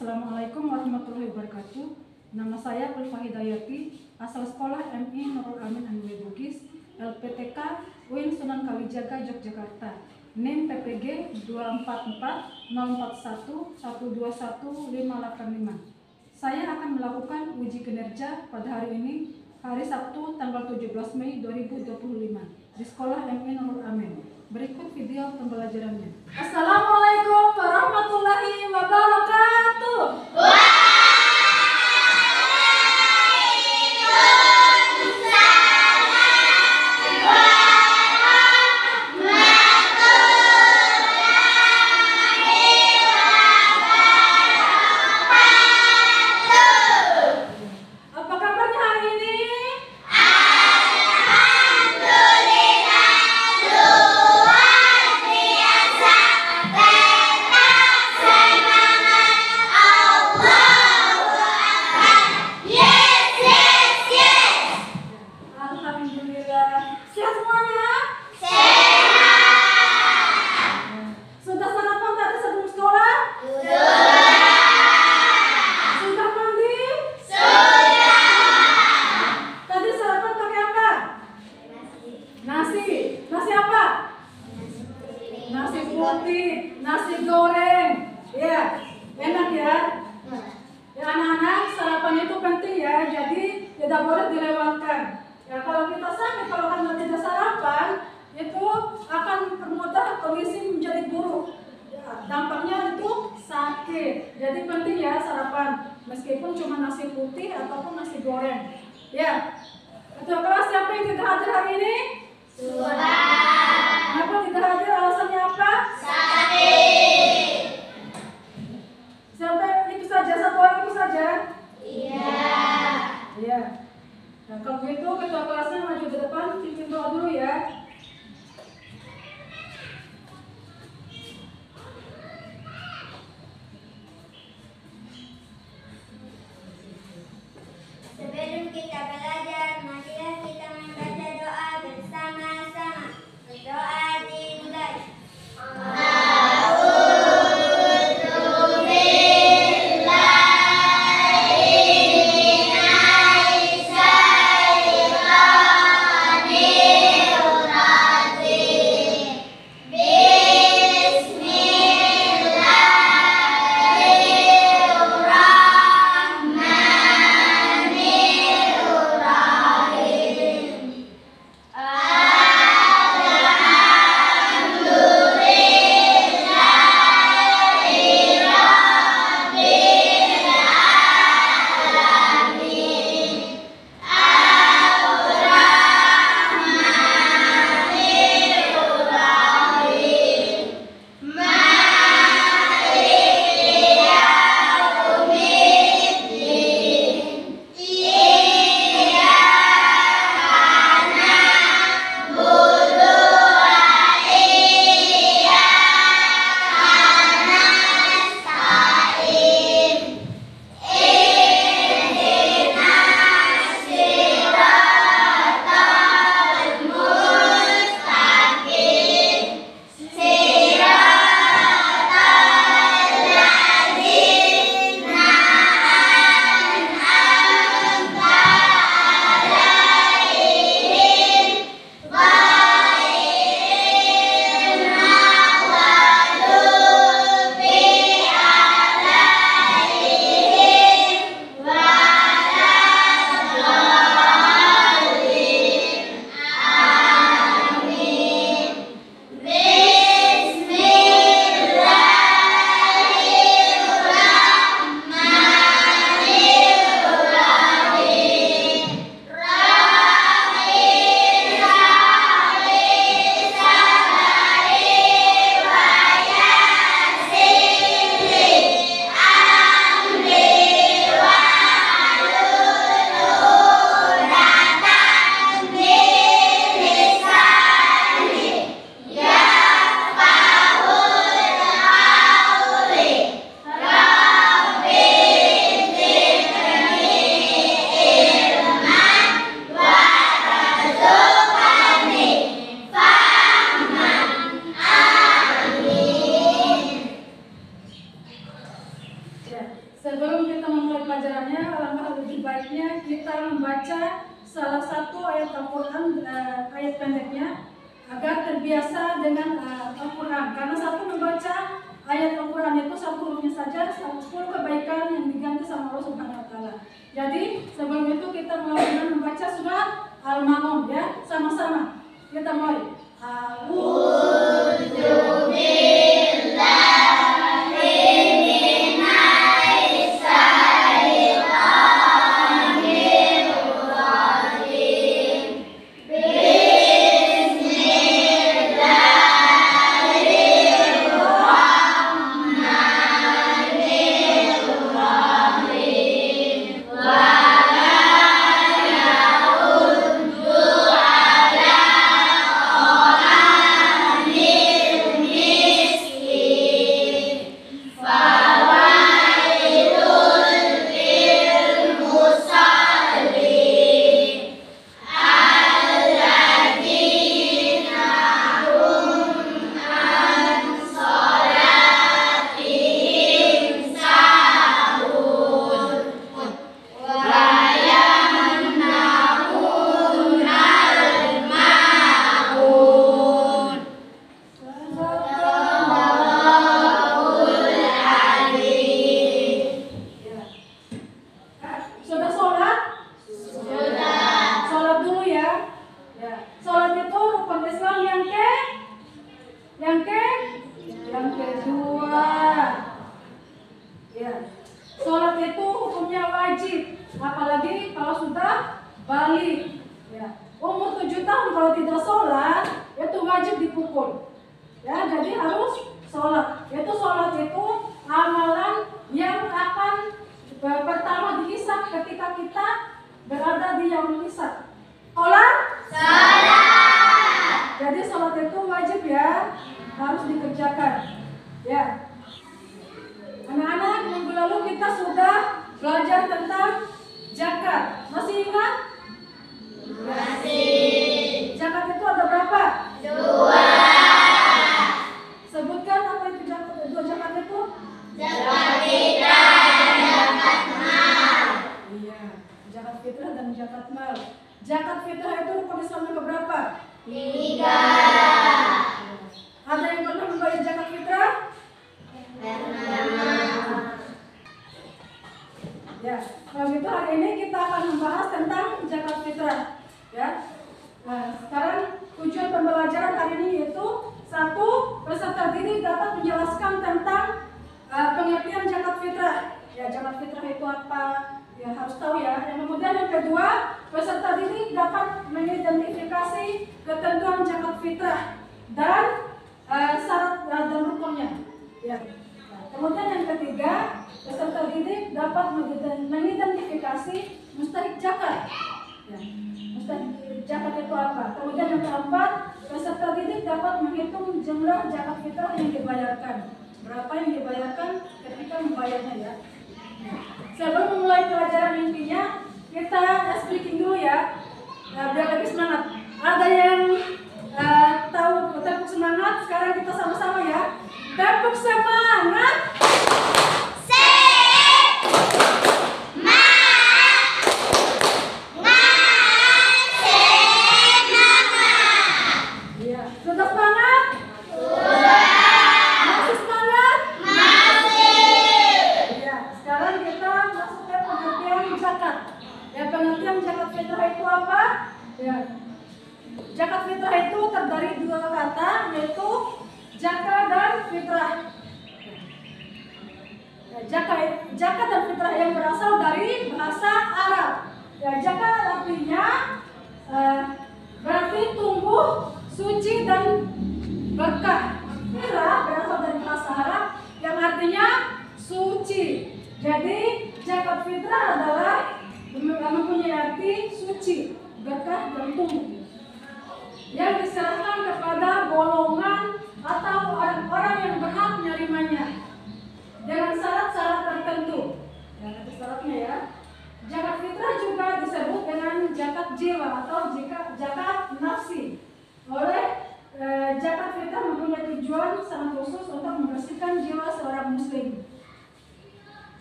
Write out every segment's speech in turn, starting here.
Assalamualaikum warahmatullahi wabarakatuh. Nama saya Ulfa Hidayati, asal sekolah MI Nurul Amin Anwar Bugis, LPTK UIN Sunan Kalijaga, Yogyakarta. NIM PPG 2440411211585. Saya akan melakukan uji kinerja pada hari ini, hari Sabtu tanggal 17 Mei 2025 di sekolah MI Nurul Amin. Berikut video pembelajarannya. Assalamualaikum warahmatullahi wabarakatuh. Nasi goreng, ya, enak ya. Ya anak-anak, sarapan itu penting ya, jadi tidak boleh dilewatkan. Ya kalau kita sakit, kalau anda tidak sarapan, itu akan bermudah kondisi menjadi buruk. Ya, dampaknya itu sakit. Jadi penting ya sarapan, meskipun cuma nasi putih ataupun nasi goreng. Ya, ketua kelas siapa yang tidak hadir hari ini? Kenapa tidak hadir? Alasannya apa? Siapa itu saja, satu orang itu saja? Iya. Nah kalau begitu ketua kelasnya maju ke depan, pimpin doa dulu ya. Sebelum kita belajar, marilah kita membaca doa bersama-sama. Berdoa dimulai. Sebelum kita memulai pelajarannya, alangkah lebih baiknya kita membaca salah satu ayat Al-Quran, ayat pendeknya, agar terbiasa dengan Al-Quran. Karena satu membaca ayat Al-Quran itu satu hurufnya saja, 10 kebaikan yang diganti sama Allah Subhanahu Wa Taala. Jadi sebelum itu kita mulai dengan membaca surat Al-Ma'un, ya, sama-sama. Kita mulai.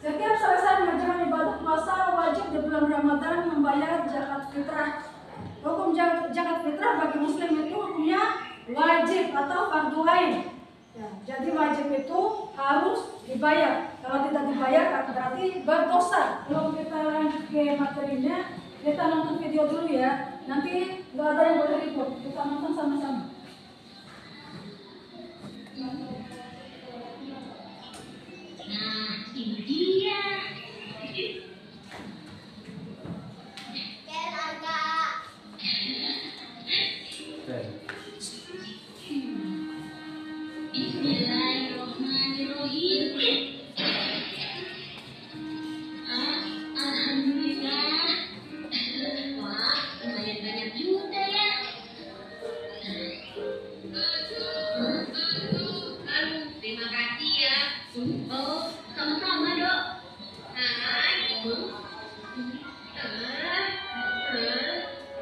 Setiap salah bulan Ramadan membayar zakat fitrah. Hukum zakat fitrah bagi muslim itu hukumnya wajib atau fardu ain. Ya, jadi wajib itu harus dibayar. Kalau tidak dibayar berarti berdosa. Kalau kita lanjut ke materinya, kita nonton video dulu ya. Nanti nggak ada yang boleh ribut. Kita nonton sama-sama. Nah, ini dia. Bismillahirrahmanirrahim. Alhamdulillah. Wah, lumayan banyak juga ya. Terima kasih ya. Oh, sama-sama, Dok.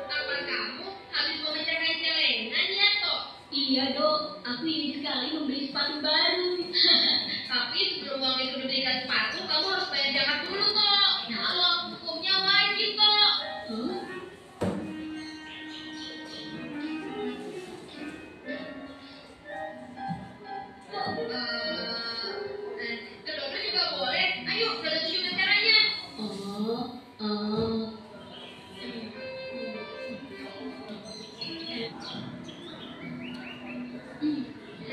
Apa kamu habis memecahkan celengan ya, Tok? Iya, Dok. Aku ingin sekali membeli sepatu baru. Tapi sebelum uang itu diberikan sepatu, kamu harus bayar zakat dulu, Tok. Kalau hukumnya wajib, Tok. Dodo juga boleh. Ayo, Dodo tunjukkan caranya.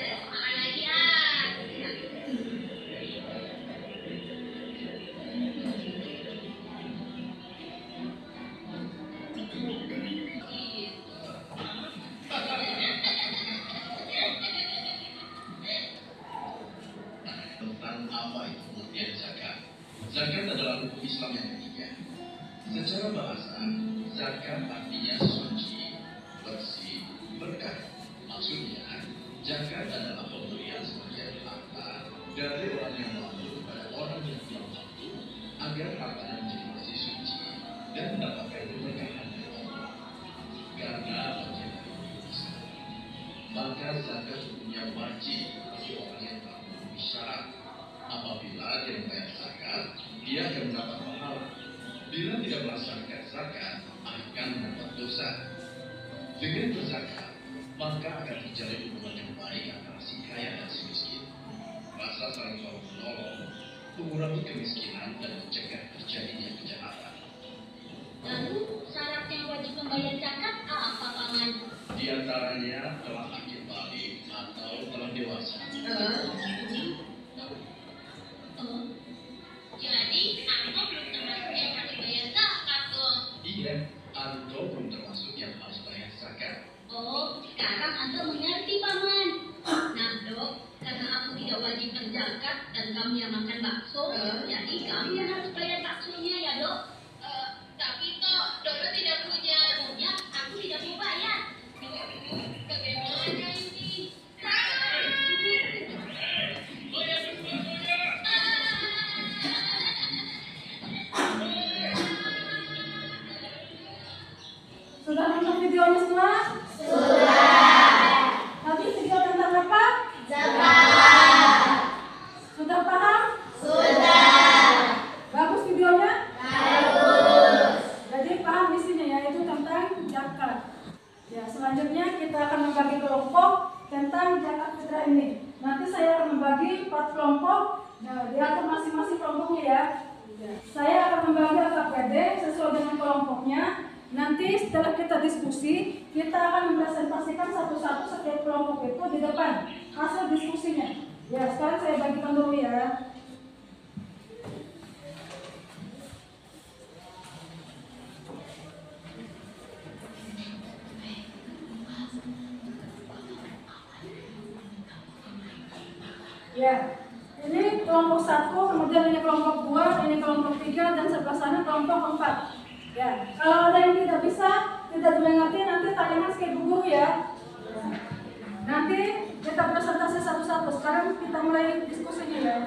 Makan lagi ah. Tentang apa itu pengertian zakat. Zakat adalah hukum Islam yang ketiga. Secara bahasa, zakat artinya suci, bersih, berkah. Maksudnya, zakat adalah pemberian sebagian harta dari orang yang mampu kepada orang yang tidak mampu agar hartanya menjadi bersih suci dan mendapatkan keberkahan dari Allah. Karena bagian dari hukum Islam, maka zakat hukumnya wajib bagi orang yang telah memenuhi syarat. Apabila dia membayar zakat, dia akan mendapat pahala. Bila tidak melaksanakan zakat, akan mendapat dosa. Dengan berzakat, maka akan terjalin hubungan yang baik antara si kaya dan si miskin. Rasa saling tolong-menolong, mengurangi kemiskinan dan mencegah terjadinya kejahatan. Lalu, syarat yang wajib membayar zakat apa, Paman? Di antaranya telah akil balik atau telah dewasa. Jadi, aku belum termasuk yang harus bayar zakat dong. Iya, Anto belum termasuk yang harus bayar zakat. Oh, sekarang Anda mengerti, Paman. Nah, Dok, karena aku tidak wajib berzakat dan kami yang makan bakso, jadi kami yang harus bayar baksonya ya, Dok. Tapi toh, Dodo tidak punya. Punya, aku tidak mau bayar. Bagaimana ini? Sudah nonton videonya semua? Sudah. Tadi video tentang apa? Zakat. Sudah paham? Sudah. Bagus videonya? Bagus. Jadi paham isinya ya, itu tentang zakat. Ya, selanjutnya kita akan membagi kelompok tentang zakat fitrah ini. Nanti saya akan membagi 4 kelompok. Nah, diatur masing-masing kelompoknya ya. Saya akan membagi AKPD sesuai dengan kelompoknya. Nanti setelah kita diskusi, kita akan mempresentasikan satu-satu setiap kelompok itu di depan hasil diskusinya. Ya, sekarang saya bagikan dulu ya. Ya, ini kelompok 1, kemudian ini kelompok 2, ini kelompok 3, dan sebelah sana kelompok 4. Ya, kalau ada yang tidak bisa, tidak dimengerti, nanti tanyakan ke ibu guru ya. Nanti kita presentasi satu-satu. Sekarang kita mulai diskusinya ya.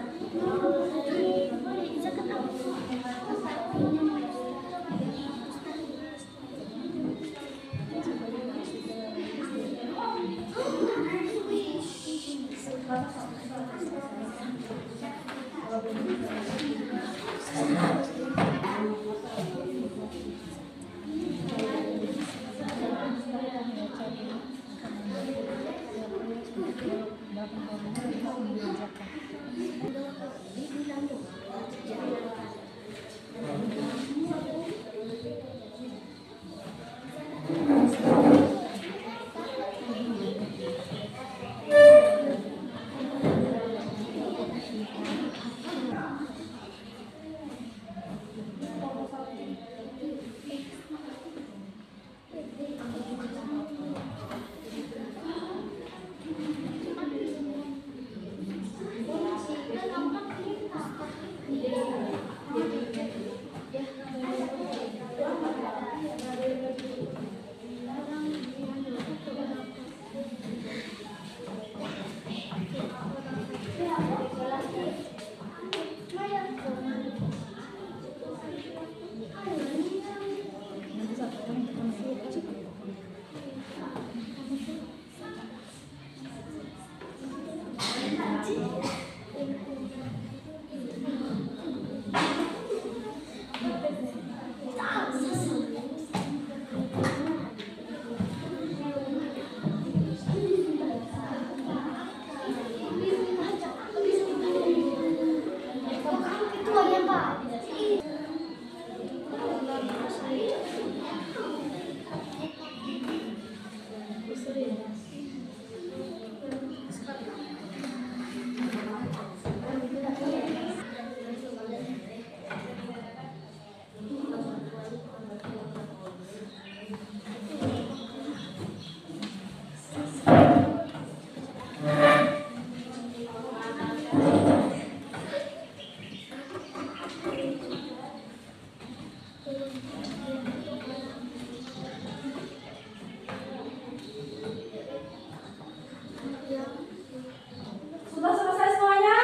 Sudah selesai semuanya?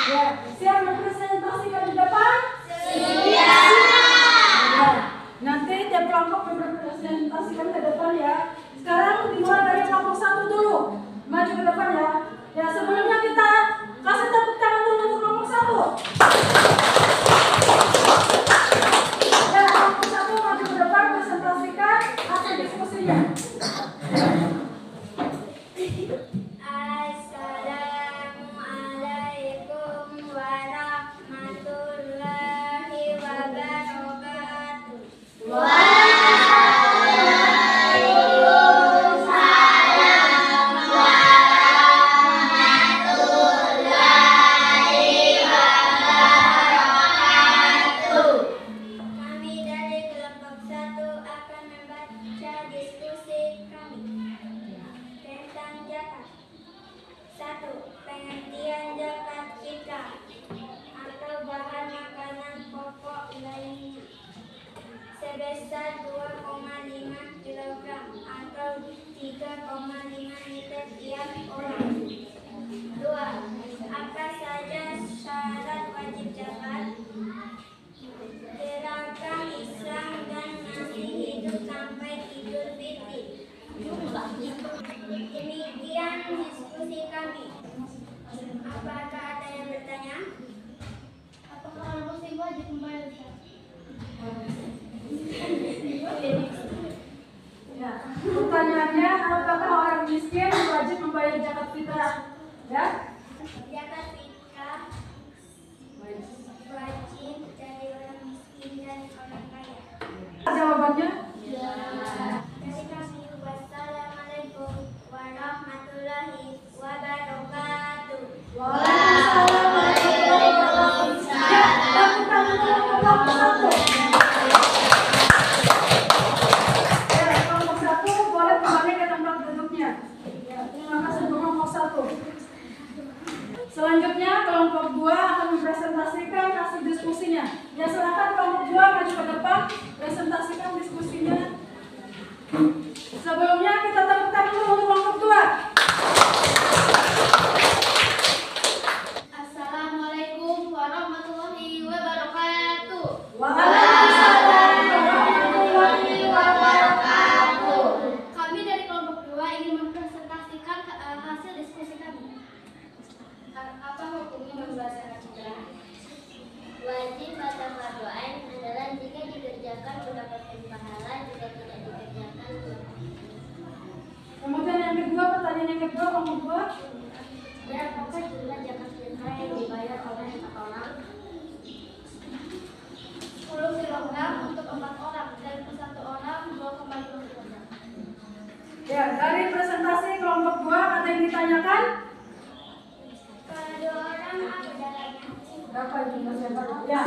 Ya, siap mempresentasikan di depan? Ya, nanti tiap kelompok mempresentasikan ke depan ya. Sekarang dimulai dari kelompok 1 dulu. Maju ke depan ya. Ya, sebelumnya kita kasih tepuk tangan dulu untuk kelompok 1. Ya, kelompok 1 maju ke depan presentasikan hasil diskusinya. Assalamualaikum warahmatullahi wabarakatuh. Kami dari kelompok 1 akan membaca diskusi kami tentang zakat. 1. Pengertian zakat fitrah atau bahan makanan pokok lainnya sebesar 2,5 kg atau 3,5 liter tiap orang. 2. Apa saja syarat wajib zakat? Gerakan Islam dan masih hidup sampai Idul Fitri. Demikian diskusi kami. Apakah ada yang bertanya? Apakah orang muslim wajib membayar zakat? Ya, pertanyaannya apakah orang miskin wajib membayar zakat fitrah? Ya? Zakat fitrah wajib dari orang miskin dan orang kaya. Jawabannya? Dari kami, wassalamualaikum warahmatullahi wabarakatuh. Waalaikumsalam warahmatullahi wabarakatuh. Ya, tepuk tangan dulu untuk kelompok 1. Ya, kelompok 1 boleh kembali ke tempat duduknya. Ya, terima kasih untuk kelompok 1. Selanjutnya kelompok 2 akan mempresentasikan hasil diskusinya. Ya, silakan kelompok 2 maju ke depan, presentasikan diskusinya. Sebelumnya kita tepuk tangan dulu untuk kelompok 2. Assalamualaikum warahmatullahi wabarakatuh. Waalaikumsalam warahmatullahi wabarakatuh. Kami dari kelompok 2 ingin mempresentasikan hasil diskusi kami. Apa hukumnya membaca zakat fitrah? Wajib baca fardu ain adalah jika dikerjakan mendapatkan pahala, jika tidak dikerjakan Kemudian yang kedua, pertanyaan yang kedua kelompok 2. berapakah jumlah zakat fitrah yang dibayar oleh 4 orang? 10 kg untuk 4 orang dan untuk 1 orang 2,5 kg. Ya, dari presentasi kelompok 2 ada yang ditanyakan? Kalau 2 orang apa jalannya? Berapa jumlah zakat? Ya,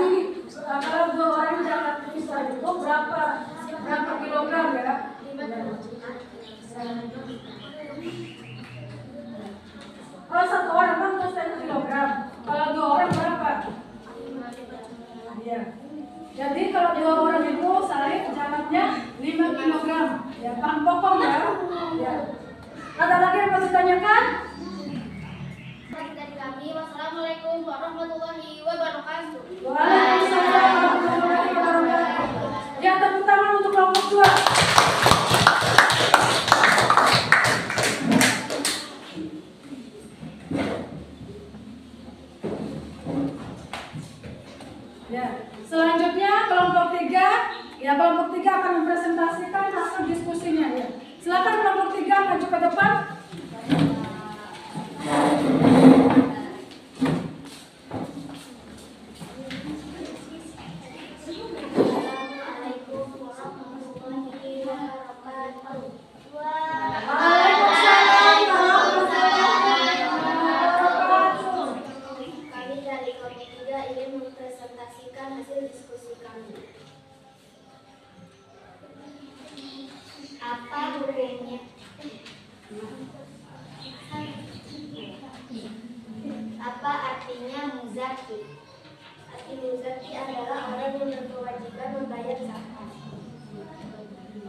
kalau 2 orang zakat fitrah itu berapa kilogram ya? Kalau 1 orang kan terus 1 kilogram. Kalau 2 orang berapa? Ya. Jadi kalau 2 orang itu sehari zakatnya 5 kilogram. Ya, bahan pokok ya. Ya. Ada lagi yang mau ditanyakan? Dari kami, wassalamualaikum warahmatullahi wabarakatuh. Waalaikumsalam warahmatullahi wabarakatuh. Ya, tepuk tangan untuk kelompok 2. Ya, selanjutnya kelompok 3. Ya, kelompok 3 akan mempresentasikan hasil diskusinya ya. Silakan kelompok 3 maju ke depan. Muzaki. Hakim Muzaki adalah orang yang berkewajiban membayar zakat.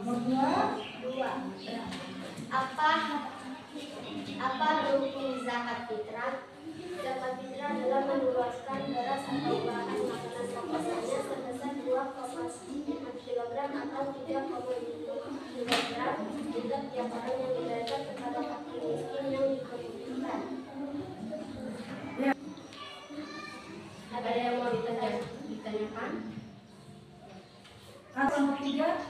Nomor 2. Apa rukun zakat fitrah? Zakat fitrah adalah mengeluarkan beras atau bahan makanan pokoknya sebesar 2,5 kg atau 3,5 kg untuk tiap orang yang diberikan kepada fakir miskin yang dibutuhkan. Ada yang mau ditanyakan? Nomor 3.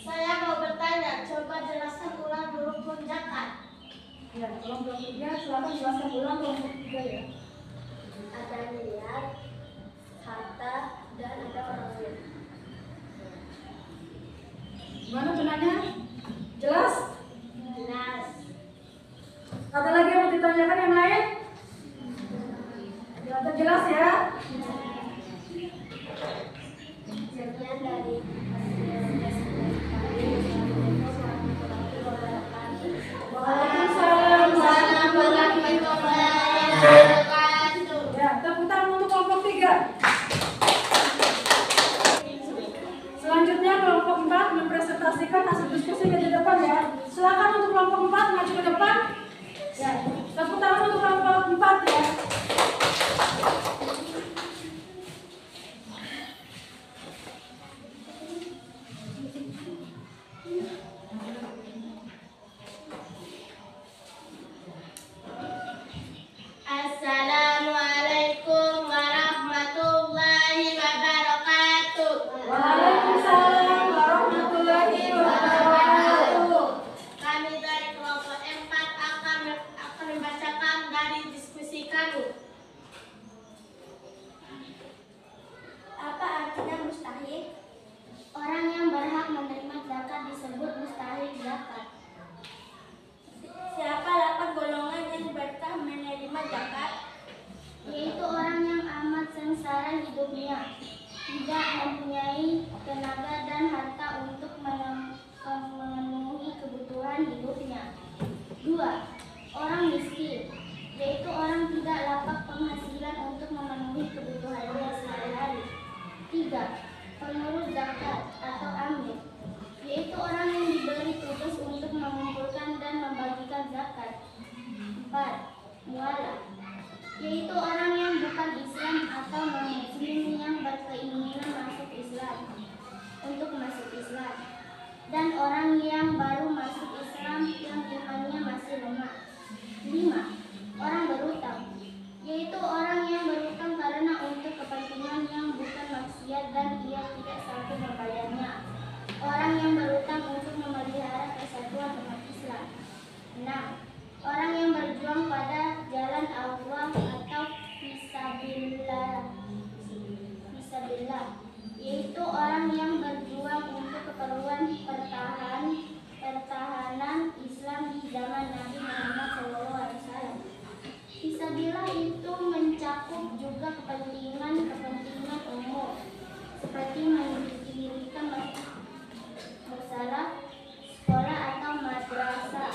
Saya mau bertanya, coba jelaskan ulang rukun zakat. Ya, kelompok 3 silakan jelaskan ulang kelompok 3 ya. Ada niat, harta, dan ada orang lain. Gimana penanya? Jelas? Jelas. Ada lagi yang mau ditanyakan yang lain? Ya, ada jelas ya? Sekian dari Waalaikumsalam warahmatullahi wabarakatuh. Ya, tepuk tangan untuk kelompok 3. Selanjutnya kelompok 4 mempresentasikan hasil diskusinya di depan ya. Silakan untuk kelompok 4 maju ke depan. Ya, tepuk tangan untuk kelompok 4 ya. Assalamualaikum warahmatullahi wabarakatuh. Waalaikumsalam warahmatullahi wabarakatuh. Kami dari kelompok 4 akan membacakan dari diskusi kami. Apa artinya mustahik? Orang yang berhak menerima zakat disebut mustahik zakat. Siapa 8 golongan yang berhak menerima zakat? Yaitu orang yang amat sengsara hidupnya, tidak mempunyai tenaga dan harta untuk memenuhi kebutuhan hidupnya. 2. Orang miskin, yaitu orang tidak lapak penghasilan untuk memenuhi kebutuhannya sehari-hari. 3. Pengurus zakat atau amir, yaitu orang yang diberi tugas untuk mengumpulkan dan membagikan zakat. 4. Mualaf, yaitu orang yang bukan Islam atau non-Muslim yang berkeinginan masuk Islam, dan orang yang baru masuk Islam yang imannya masih lemah. 5. Orang berutang, yaitu orang yang berutang karena untuk kepentingan yang bukan maksiat dan ia tidak sanggup membayarnya. Orang yang berutang untuk memelihara kesatuan umat Islam. 6. Orang yang berjuang pada jalan Allah atau fisabilillah, yaitu orang yang berjuang untuk keperluan pertahanan Islam di zaman Nabi Muhammad SAW. Fisabilillah itu mencakup juga kepentingan umum seperti mendirikan musalah, sekolah atau madrasah,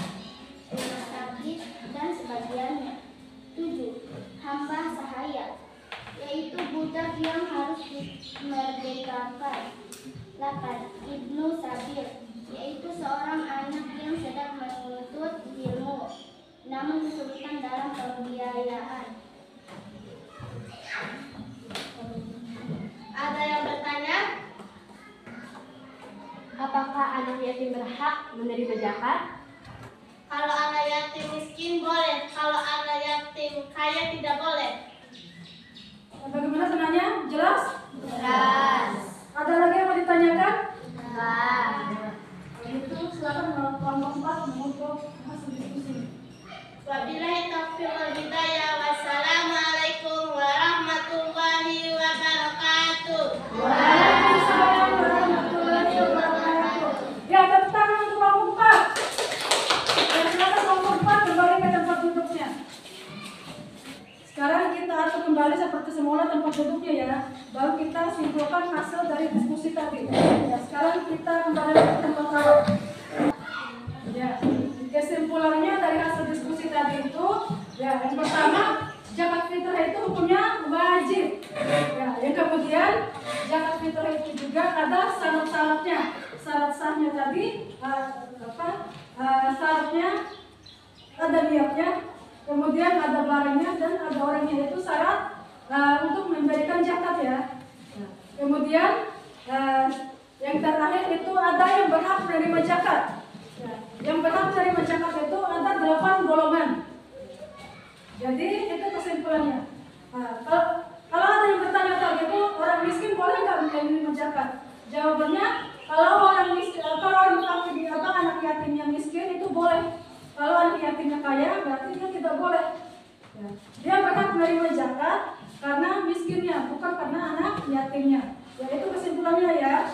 rumah sakit, dan sebagiannya. 7. Hamba sahaya, yaitu budak yang harus dimerdekakan. 8. Ibnu Sabil, yaitu seorang anak yang sedang menuntut ilmu namun kesulitan dalam pembiayaan. Ada yang bertanya? Apakah anak yatim berhak menerima zakat? Kalau anak yatim miskin boleh, kalau anak yatim kaya tidak boleh. Bagaimana penanya? Jelas? Jelas. Ada lagi yang mau ditanyakan? Jelas. Kalau gitu silakan kelompok 4 untuk hasil diskusi. Wabillahi taufiq wal hidayah. Wassalamualaikum warahmatullahi wabarakatuh. Waalaikumsalam warahmatullahi wabarakatuh. Ya, tepuk tangan untuk kelompok 4. Dan silakan kelompok 4 kembali ke tempat duduknya. Sekarang kita atur kembali seperti semula tempat duduknya ya. Baru kita simpulkan hasil dari diskusi tadi. Ya, sekarang kita kembali ke tempat duduk. Ya, kesimpulannya dari hasil diskusi tadi itu, ya yang pertama zakat fitrah itu tadi syaratnya ada niatnya, kemudian ada barangnya dan ada orangnya, itu syarat untuk memberikan zakat ya. Kemudian yang terakhir itu ada yang berhak menerima zakat. Yang berhak menerima zakat itu ada 8 golongan. Jadi itu kesimpulannya. Kalau ada yang bertanya tadi itu orang miskin boleh nggak menerima zakat? Jawabannya kalau orang miskin, kalau orang fakir atau anak yatim yang miskin itu boleh. Kalau anak yatimnya kaya berarti dia tidak boleh. Dia berhak menerima zakat karena miskinnya, bukan karena anak yatimnya. Ya itu kesimpulannya ya.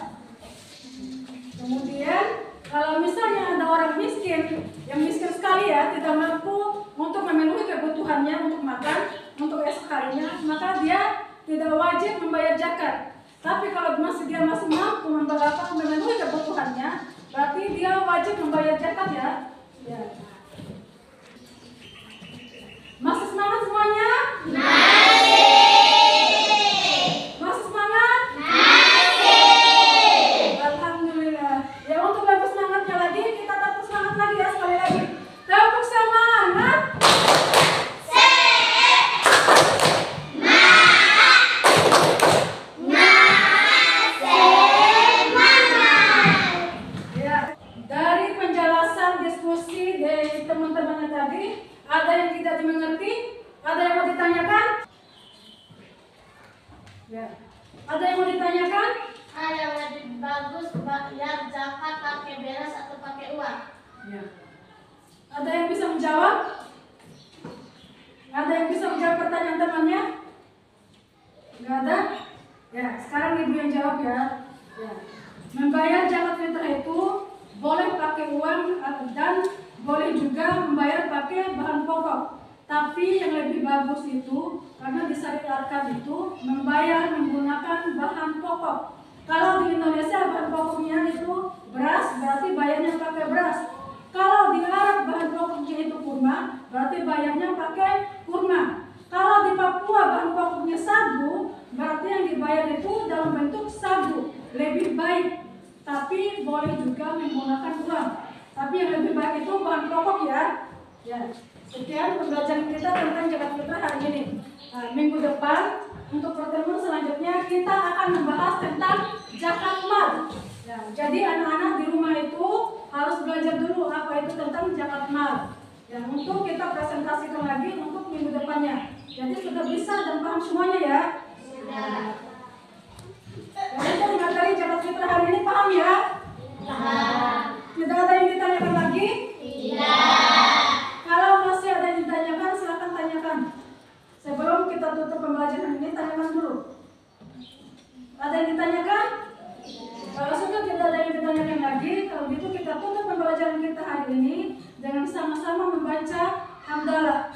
Kemudian kalau misalnya ada orang miskin, yang miskin sekali ya, tidak mampu untuk memenuhi kebutuhannya untuk makan, untuk esok harinya, maka dia tidak wajib membayar zakat. Tapi kalau dia masih mampu memenuhi kebutuhannya, berarti dia wajib membayar zakat ya. Masih semangat semuanya? Masih semangat? Alhamdulillah. Ya untuk lebih semangatnya lagi, kita tetap semangat lagi ya, sekali lagi. Tepuk semangat. Ya, dari penjelasan diskusi dari teman-temannya tadi, ada yang tidak dimengerti? Ada yang mau ditanyakan? Ya. Ada yang mau ditanyakan? Ada yang lebih bagus bayar zakat pakai beras atau pakai uang? Ya. Ada yang bisa menjawab? Ada yang bisa menjawab pertanyaan temannya? Nggak ada? Ya, sekarang ibu yang jawab ya. Membayar zakat fitrah itu boleh pakai uang dan boleh juga membayar pakai bahan pokok. Tapi yang lebih bagus itu karena disyariatkan itu membayar menggunakan bahan pokok. Kalau di Indonesia bahan pokoknya itu beras, berarti bayarnya pakai beras. Kalau di Arab bahan pokoknya itu kurma, berarti bayarnya pakai kurma. Kalau di Papua bahan pokoknya sagu, berarti yang dibayar itu dalam bentuk sagu. Lebih baik, tapi boleh juga menggunakan uang. Tapi yang lebih baik itu bahan pokok ya. Sekian pembelajaran kita tentang zakat fitrah hari ini. Minggu depan untuk pertemuan selanjutnya kita akan membahas tentang zakat mal. Jadi anak-anak di rumah itu harus belajar dulu apa itu tentang zakat mal. Untuk kita presentasikan lagi untuk minggu depannya. Jadi sudah bisa dan paham semuanya ya. Jadi materi zakat fitrah hari ini paham ya? Tidak ada yang ditanyakan lagi? Kalau masih ada yang ditanyakan, silakan tanyakan. Sebelum kita tutup pembelajaran ini, tanyakan dulu. Ada yang ditanyakan? Kalau sudah tidak ada yang ditanyakan lagi, kalau gitu kita tutup pembelajaran kita hari ini dengan sama-sama membaca hamdalah.